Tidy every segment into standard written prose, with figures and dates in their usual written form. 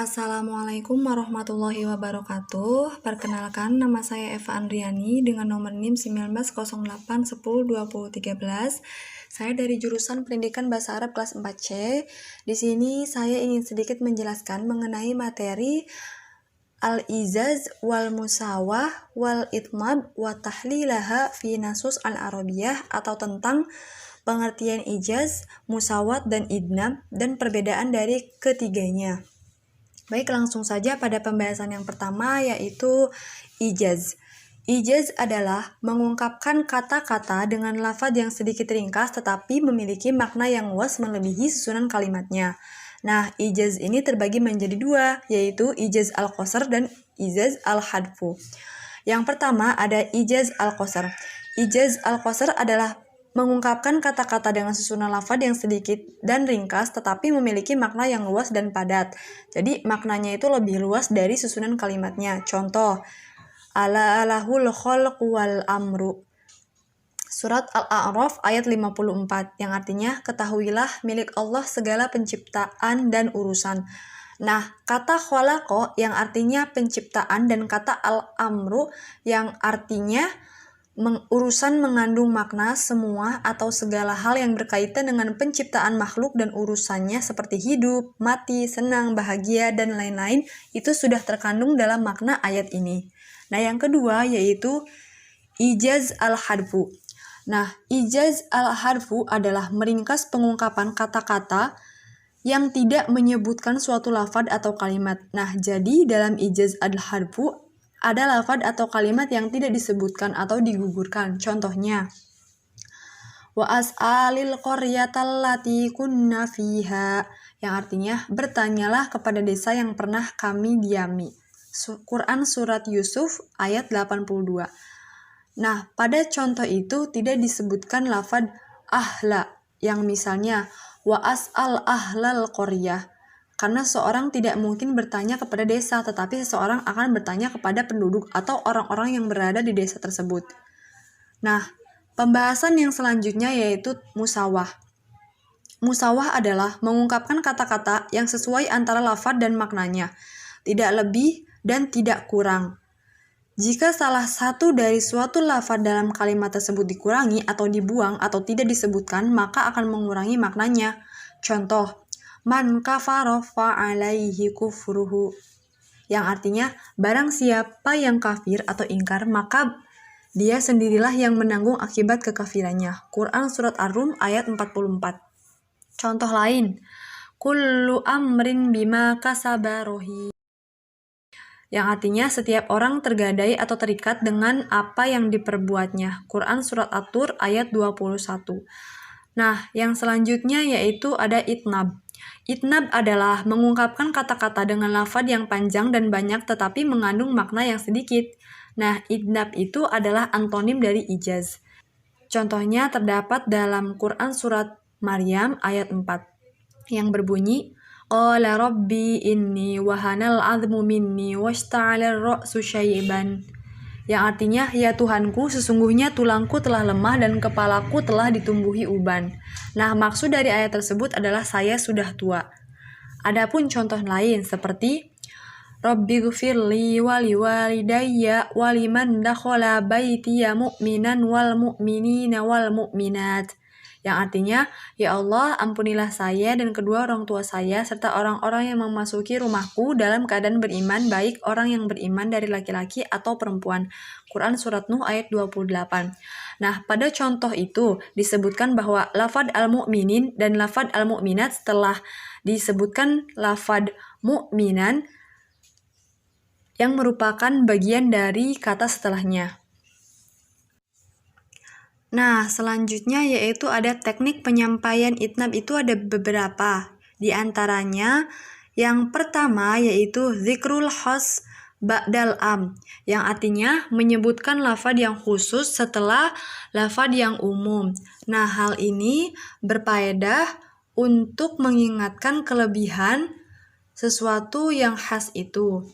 Assalamualaikum warahmatullahi wabarakatuh. Perkenalkan, nama saya Eva Andriani dengan nomor NIM 1908102013. Saya dari jurusan Pendidikan Bahasa Arab kelas 4C. Di sini saya ingin sedikit menjelaskan mengenai materi al-ijaz wal musawah wal itmab wa tahlilaha fi nasus al-arabiyah, atau tentang pengertian ijaz, musawat, dan idnab dan perbedaan dari ketiganya. Baik, langsung saja pada pembahasan yang pertama, yaitu ijaz. Ijaz adalah mengungkapkan kata-kata dengan lafaz yang sedikit ringkas tetapi memiliki makna yang luas melebihi susunan kalimatnya. Nah, ijaz ini terbagi menjadi dua, yaitu ijaz al-qasr dan ijaz al-hadfu. Yang pertama ada ijaz al-qasr. Ijaz al-qasr adalah mengungkapkan kata-kata dengan susunan lafaz yang sedikit dan ringkas tetapi memiliki makna yang luas dan padat. Jadi maknanya itu lebih luas dari susunan kalimatnya. Contoh, ala alahul khalqu wal amru. Surat Al-A'raf ayat 54, yang artinya ketahuilah milik Allah segala penciptaan dan urusan. Nah, kata khalaqa yang artinya penciptaan dan kata al-amru yang artinya urusan mengandung makna semua atau segala hal yang berkaitan dengan penciptaan makhluk dan urusannya seperti hidup, mati, senang, bahagia, dan lain-lain, itu sudah terkandung dalam makna ayat ini. Nah, yang kedua yaitu ijaz al-hadfu. Nah, ijaz al-hadfu adalah meringkas pengungkapan kata-kata yang tidak menyebutkan suatu lafaz atau kalimat. Nah, jadi dalam ijaz al-hadfu ada lafaz atau kalimat yang tidak disebutkan atau digugurkan. Contohnya, wa as'alil qaryatal lati kunna fiha, yang artinya bertanyalah kepada desa yang pernah kami diami. Quran surat Yusuf ayat 82. Nah, pada contoh itu tidak disebutkan lafaz ahla, yang misalnya wa as'al ahlal qaryah. Karena seorang tidak mungkin bertanya kepada desa, tetapi seseorang akan bertanya kepada penduduk atau orang-orang yang berada di desa tersebut. Nah, pembahasan yang selanjutnya yaitu musawah. Musawah adalah mengungkapkan kata-kata yang sesuai antara lafaz dan maknanya, tidak lebih dan tidak kurang. Jika salah satu dari suatu lafaz dalam kalimat tersebut dikurangi atau dibuang atau tidak disebutkan, maka akan mengurangi maknanya. Contoh, man kafara fa'alaihi kufruhu, yang artinya barang siapa yang kafir atau ingkar maka dia sendirilah yang menanggung akibat kekafirannya. Quran surat Ar-Rum ayat 44. Contoh lain, kullu amrin bima kasaba rohi, yang artinya setiap orang tergadai atau terikat dengan apa yang diperbuatnya. Quran surat At-Tur ayat 21. Nah, yang selanjutnya yaitu ada itnab. Itnab adalah mengungkapkan kata-kata dengan lafaz yang panjang dan banyak tetapi mengandung makna yang sedikit. Nah, itnab itu adalah antonim dari ijaz. Contohnya terdapat dalam Quran surat Maryam ayat 4 yang berbunyi, qala rabbi inni wahanal 'azmu minni washta'ala ar-ra'su syaiban, yang artinya, ya Tuhanku, sesungguhnya tulangku telah lemah dan kepalaku telah ditumbuhi uban. Nah, maksud dari ayat tersebut adalah saya sudah tua. Adapun contoh lain seperti Rabbighfirli wali walidayya waliman dakhala baitiya mu'minan wal mu'minina wal mu'minat, yang artinya, ya Allah, ampunilah saya dan kedua orang tua saya serta orang-orang yang memasuki rumahku dalam keadaan beriman, baik orang yang beriman dari laki-laki atau perempuan. Quran surat Nuh ayat 28. Nah, pada contoh itu disebutkan bahwa lafaz al-mu'minin dan lafaz al-mu'minat setelah disebutkan lafaz mu'minan yang merupakan bagian dari kata setelahnya. Nah, selanjutnya yaitu ada teknik penyampaian itnab, itu ada beberapa. Di antaranya, yang pertama yaitu zikrul khas ba'dal am, yang artinya menyebutkan lafaz yang khusus setelah lafaz yang umum. Nah, hal ini berfaedah untuk mengingatkan kelebihan sesuatu yang khas itu.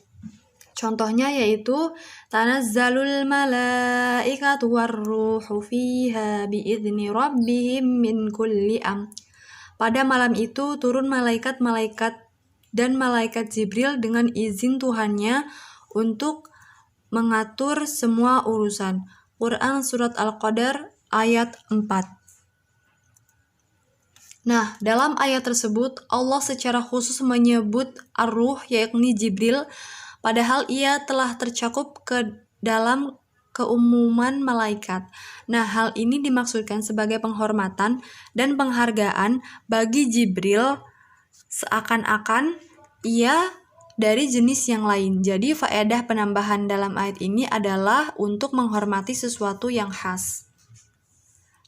Contohnya yaitu tanazzalul malaikatu warruhu fiha biizni rabbihim min kulli am. Pada malam itu turun malaikat-malaikat dan malaikat Jibril dengan izin Tuhannya untuk mengatur semua urusan. Quran Surat Al-Qadar ayat 4. Nah, dalam ayat tersebut, Allah secara khusus menyebut Ar-Ruh, yakni Jibril, padahal ia telah tercakup ke dalam keumuman malaikat. Nah, hal ini dimaksudkan sebagai penghormatan dan penghargaan bagi Jibril seakan-akan ia dari jenis yang lain. Jadi, faedah penambahan dalam ayat ini adalah untuk menghormati sesuatu yang khas.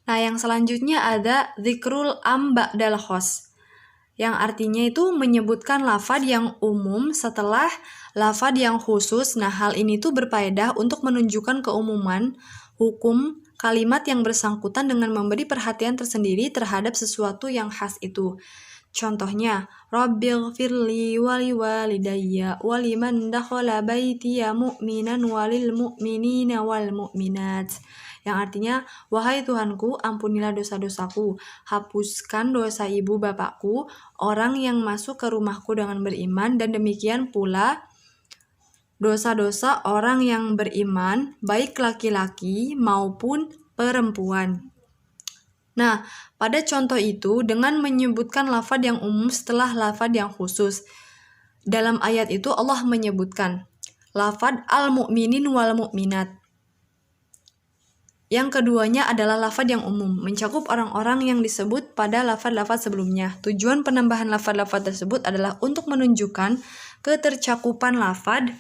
Nah, yang selanjutnya ada zikrul am ba'dal khos, yang artinya itu menyebutkan lafadz yang umum setelah lafadz yang khusus. Nah, hal ini tuh berfaedah untuk menunjukkan keumuman hukum kalimat yang bersangkutan dengan memberi perhatian tersendiri terhadap sesuatu yang khas itu. Contohnya, Rabbighfirli wali walidayya waliman dakhala baitiya mu'minan walil mu'minina wal mu'minat. Yang artinya, wahai Tuhanku, ampunilah dosa-dosaku, hapuskan dosa ibu bapakku, orang yang masuk ke rumahku dengan beriman, dan demikian pula dosa-dosa orang yang beriman, baik laki-laki maupun perempuan. Nah, pada contoh itu, dengan menyebutkan lafadz yang umum setelah lafadz yang khusus. Dalam ayat itu Allah menyebutkan lafadz al-mu'minin wal mu'minat. Yang keduanya adalah lafadz yang umum, mencakup orang-orang yang disebut pada lafadz-lafadz sebelumnya. Tujuan penambahan lafadz-lafadz tersebut adalah untuk menunjukkan ketercakupan lafadz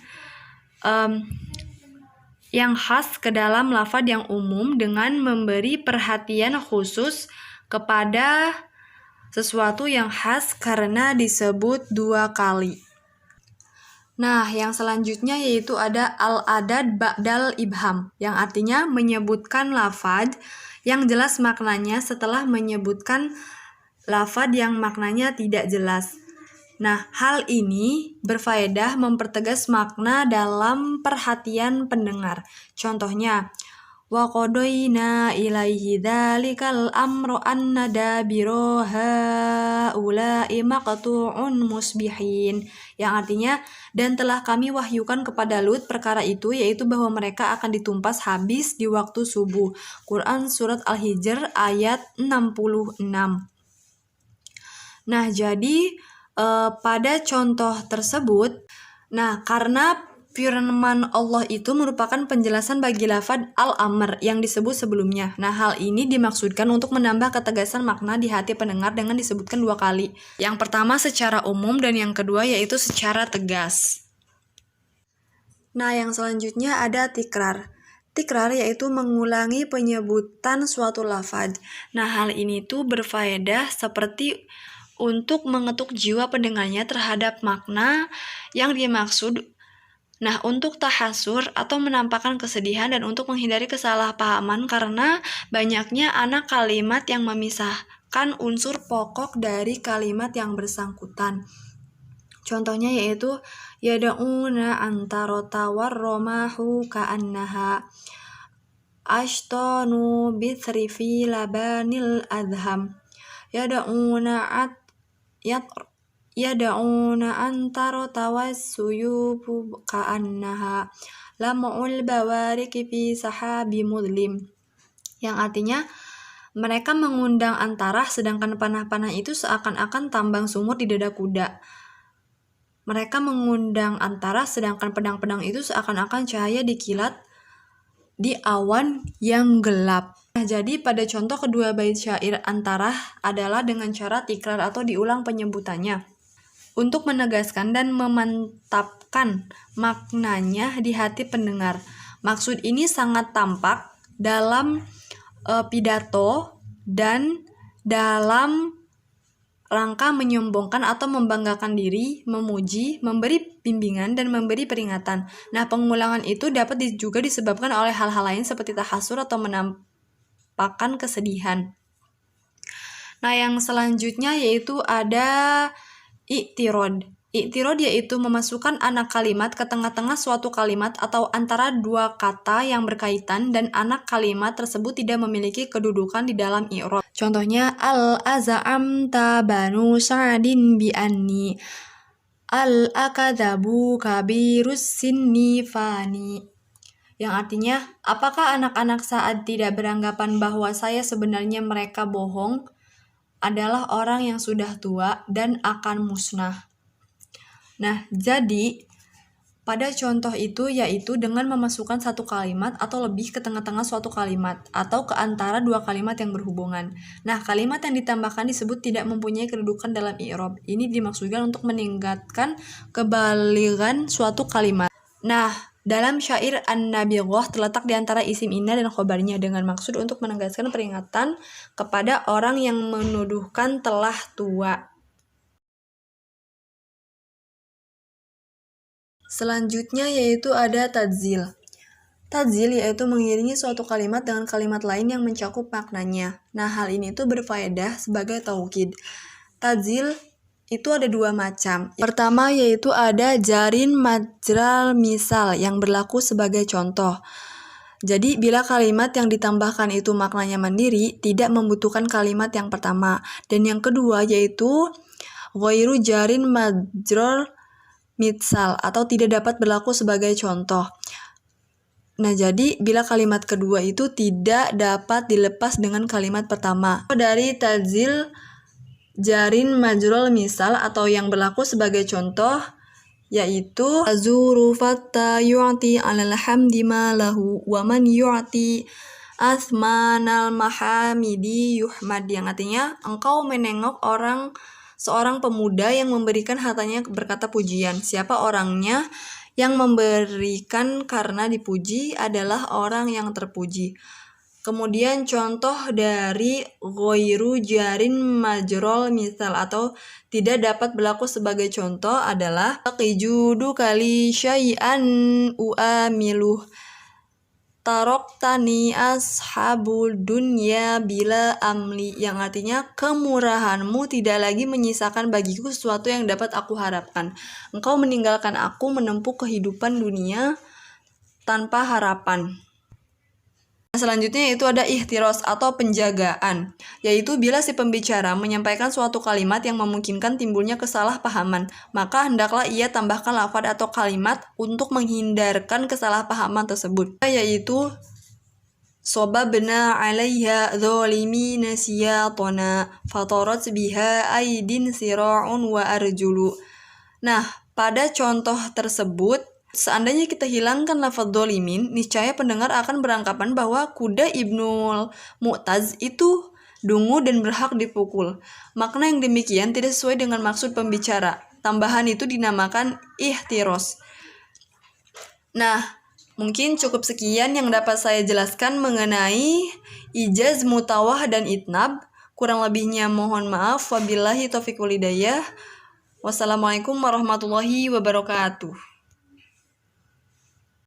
yang khas ke dalam lafadz yang umum dengan memberi perhatian khusus kepada sesuatu yang khas karena disebut 2 kali. Nah, yang selanjutnya yaitu ada al-adad ba'dal ibham, yang artinya menyebutkan lafadz yang jelas maknanya setelah menyebutkan lafadz yang maknanya tidak jelas. Nah, hal ini berfaedah mempertegas makna dalam perhatian pendengar. Contohnya, wa qadaina ilaihi dzalikal amru anna dabira haula'i maqtu'un musbihin. Yang artinya, dan telah kami wahyukan kepada Lut perkara itu, yaitu bahwa mereka akan ditumpas habis di waktu subuh. Quran Surat Al-Hijr ayat 66. Nah, jadi pada contoh tersebut, nah karena firman Allah itu merupakan penjelasan bagi lafadz al-amr yang disebut sebelumnya. Nah, hal ini dimaksudkan untuk menambah ketegasan makna di hati pendengar dengan disebutkan 2 kali. Yang pertama secara umum dan yang kedua yaitu secara tegas. Nah, yang selanjutnya ada tikrar. Tikrar yaitu mengulangi penyebutan suatu lafadz. Nah, hal ini tuh berfaedah seperti untuk mengetuk jiwa pendengarnya terhadap makna yang dimaksud. Nah, untuk tahasur atau menampakkan kesedihan dan untuk menghindari kesalahpahaman karena banyaknya anak kalimat yang memisahkan unsur pokok dari kalimat yang bersangkutan. Contohnya yaitu yada'una antarota warromahu ka'annaha ashtanu bithrifi labanil adham yada'una antaro tawassuyubu ka'annaha lam'ul bawariki fi sahabi mudlim. Yang artinya, mereka mengundang antara sedangkan panah-panah itu seakan-akan tambang sumur di dada kuda. Mereka mengundang antara sedangkan pedang-pedang itu seakan-akan cahaya dikilat di awan yang gelap. Nah, jadi pada contoh kedua bait syair antara adalah dengan cara tikrar atau diulang penyebutannya untuk menegaskan dan memantapkan maknanya di hati pendengar. Maksud ini sangat tampak dalam pidato dan dalam rangka menyombongkan atau membanggakan diri, memuji, memberi bimbingan, dan memberi peringatan. Nah, pengulangan itu dapat juga disebabkan oleh hal-hal lain seperti tahasur atau menampakkan kesedihan. Nah, yang selanjutnya yaitu ada i'tirad. I'tirad yaitu memasukkan anak kalimat ke tengah-tengah suatu kalimat atau antara 2 kata yang berkaitan dan anak kalimat tersebut tidak memiliki kedudukan di dalam i'rab. Contohnya al-az'amta banu sa'din bi anni Al-akadzabu kabirus sinni fani. Yang artinya, apakah anak-anak saat tidak beranggapan bahwa saya sebenarnya mereka bohong adalah orang yang sudah tua dan akan musnah. Nah, jadi pada contoh itu yaitu dengan memasukkan satu kalimat atau lebih ke tengah-tengah suatu kalimat atau ke antara dua kalimat yang berhubungan. Nah, kalimat yang ditambahkan disebut tidak mempunyai kedudukan dalam i'rab. Ini dimaksudkan untuk meningkatkan kebaligan suatu kalimat. Nah, dalam syair An-Nabighah terletak di antara isim inna dan khobarnya dengan maksud untuk menegaskan peringatan kepada orang yang menuduhkan telah tua. Selanjutnya yaitu ada tadzil. Tadzil yaitu mengiringi suatu kalimat dengan kalimat lain yang mencakup maknanya. Nah, hal ini tuh berfaedah sebagai taukid. Tadzil itu ada dua macam. Pertama yaitu ada jarin majral misal yang berlaku sebagai contoh. Jadi bila kalimat yang ditambahkan itu maknanya mandiri, tidak membutuhkan kalimat yang pertama. Dan yang kedua yaitu ghairu jarin majral misal atau tidak dapat berlaku sebagai contoh. Nah, jadi bila kalimat kedua itu tidak dapat dilepas dengan kalimat pertama. Dari tadzil jarin majrul misal atau yang berlaku sebagai contoh yaitu azuru fatta yu'ti 'alal hamdi ma lahu wa man yu'ti asmanal mahamidi yuhmad, yang artinya engkau menengok seorang pemuda yang memberikan hartanya berkata pujian. Siapa orangnya? Yang memberikan karena dipuji adalah orang yang terpuji. Kemudian contoh dari ghairu jarin majrol misal atau tidak dapat berlaku sebagai contoh adalah qijudu kali syai'an uamiluh taroktani ashabul dunya bila amli, yang artinya kemurahanmu tidak lagi menyisakan bagiku sesuatu yang dapat aku harapkan. Engkau meninggalkan aku menempuh kehidupan dunia tanpa harapan. Selanjutnya itu ada ihtiros atau penjagaan, yaitu bila si pembicara menyampaikan suatu kalimat yang memungkinkan timbulnya kesalahpahaman, maka hendaklah ia tambahkan lafaz atau kalimat untuk menghindarkan kesalahpahaman tersebut, yaitu sobabna 'alaiha dzalimina siyatana fatarat biha aidin sira'un wa arjulu. Nah, pada contoh tersebut seandainya kita hilangkan lafaz dzalimin, niscaya pendengar akan beranggapan bahwa kuda Ibnul Mu'taz itu dungu dan berhak dipukul. Makna yang demikian tidak sesuai dengan maksud pembicara. Tambahan itu dinamakan ihtiros. Nah, mungkin cukup sekian yang dapat saya jelaskan mengenai ijaz, mutawah, dan itnab. Kurang lebihnya mohon maaf. Wabillahi taufiq wal hidayah. Wassalamualaikum warahmatullahi wabarakatuh.